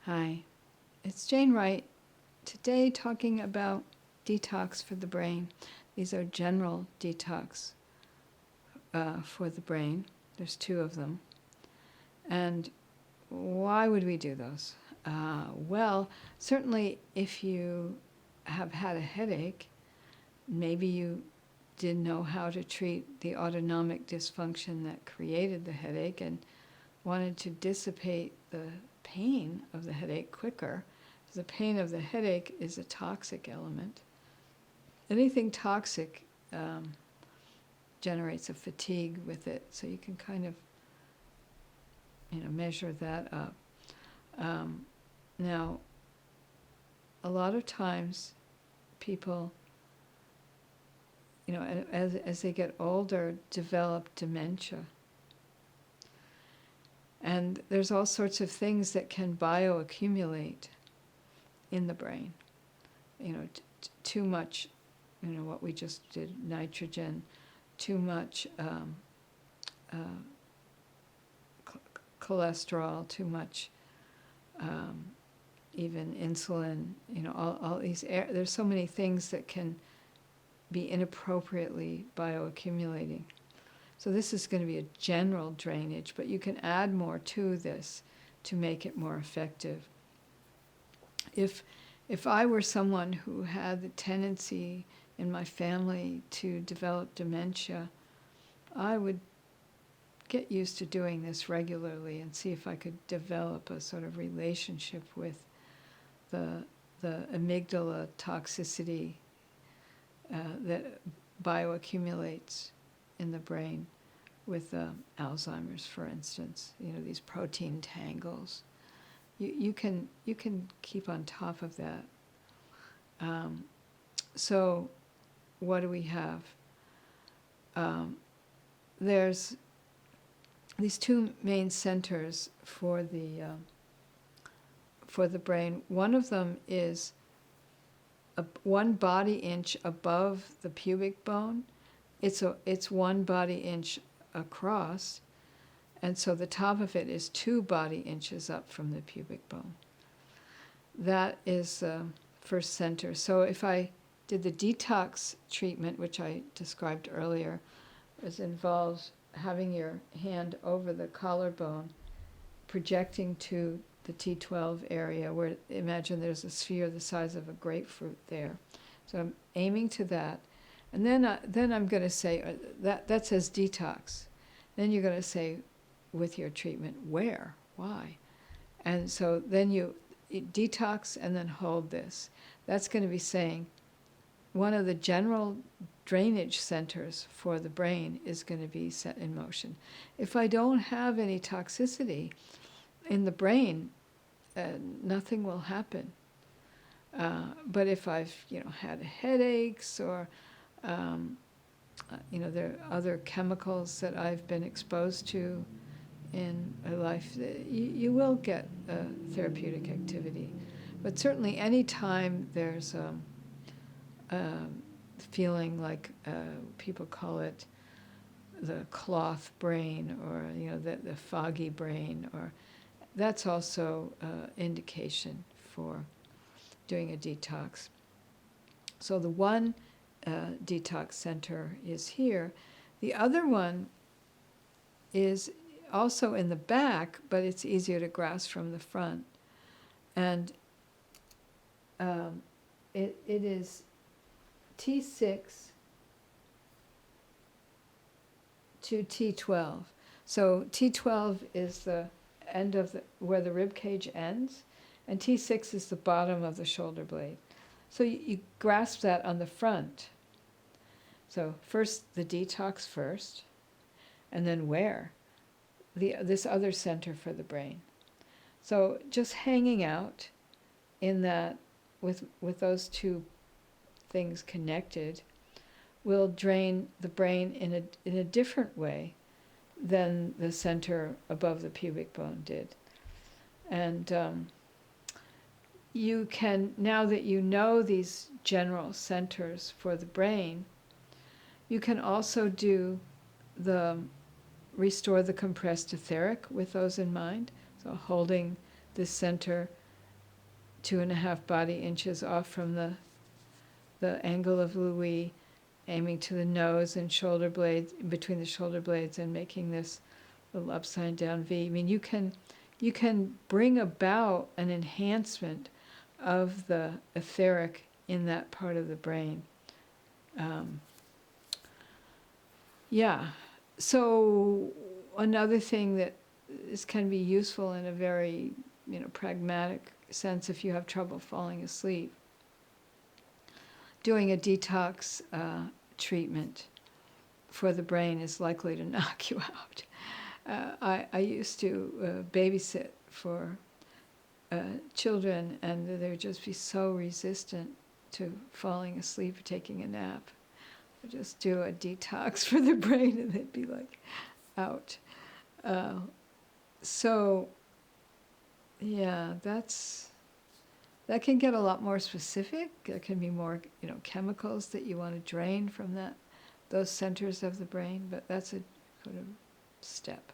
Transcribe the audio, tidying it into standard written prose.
Hi, it's Jane Wright. Today talking about detox for the brain. These are general detox for the brain. There's two of them. And why would we do those? Well, certainly if you have had a headache, maybe you didn't know how to treat the autonomic dysfunction that created the headache and wanted to dissipate the pain of the headache quicker. The pain of the headache is a toxic element. Anything toxic generates a fatigue with it, so you can kind of measure that up. Now, a lot of times people, as they get older, develop dementia. And there's all sorts of things that can bioaccumulate in the brain. Too much, what we just did, nitrogen, too much cholesterol, too much even insulin, all these, there's so many things that can be inappropriately bioaccumulating. So this is going to be a general drainage, but you can add more to this to make it more effective. If I were someone who had the tendency in my family to develop dementia, I would get used to doing this regularly and see if I could develop a sort of relationship with the amygdala toxicity that bioaccumulates in the brain with Alzheimer's, for instance. These protein tangles. You can keep on top of that. So, what do we have? There's these two main centers for the brain. One of them is 1 body inch above the pubic bone. It's 1 body inch across, and so the top of it is 2 body inches up from the pubic bone. That is the first center. So if I did the detox treatment, which I described earlier, it involves having your hand over the collarbone, projecting to the T12 area, where imagine there's a sphere the size of a grapefruit there. So I'm aiming to that. And then I'm going to say, that says detox. Then you're going to say, with your treatment, where, why? And so then you detox and then hold this. That's going to be saying, one of the general drainage centers for the brain is going to be set in motion. If I don't have any toxicity in the brain, nothing will happen. But if I've had headaches or there are other chemicals that I've been exposed to in my life, you will get therapeutic activity. But certainly any time there's feeling like people call it the cloth brain, or the foggy brain, or that's also indication for doing a detox. So the one detox center is here. The other one is also in the back, but it's easier to grasp from the front. And it is T6 to T12. So T12 is the end of where the rib cage ends, and T6 is the bottom of the shoulder blade. So you grasp that on the front. So first the detox first, and then where? This other center for the brain. So just hanging out in that with those two things connected will drain the brain in a different way than the center above the pubic bone did. And you can, now that you know these general centers for the brain, you can also do restore the compressed etheric with those in mind. So holding this center 2.5 body inches off from the angle of Louis, aiming to the nose and shoulder blades, between the shoulder blades, and making this little upside down V. I mean, you can bring about an enhancement of the etheric in that part of the brain. Yeah. So another thing that can be useful in a very, pragmatic sense, if you have trouble falling asleep, doing a detox treatment for the brain is likely to knock you out. I used to babysit for children, and they would just be so resistant to falling asleep or taking a nap. I'd just do a detox for the brain, and they'd be like, out. So, yeah, that can get a lot more specific. There can be more, chemicals that you want to drain from those centers of the brain, but that's a sort of step.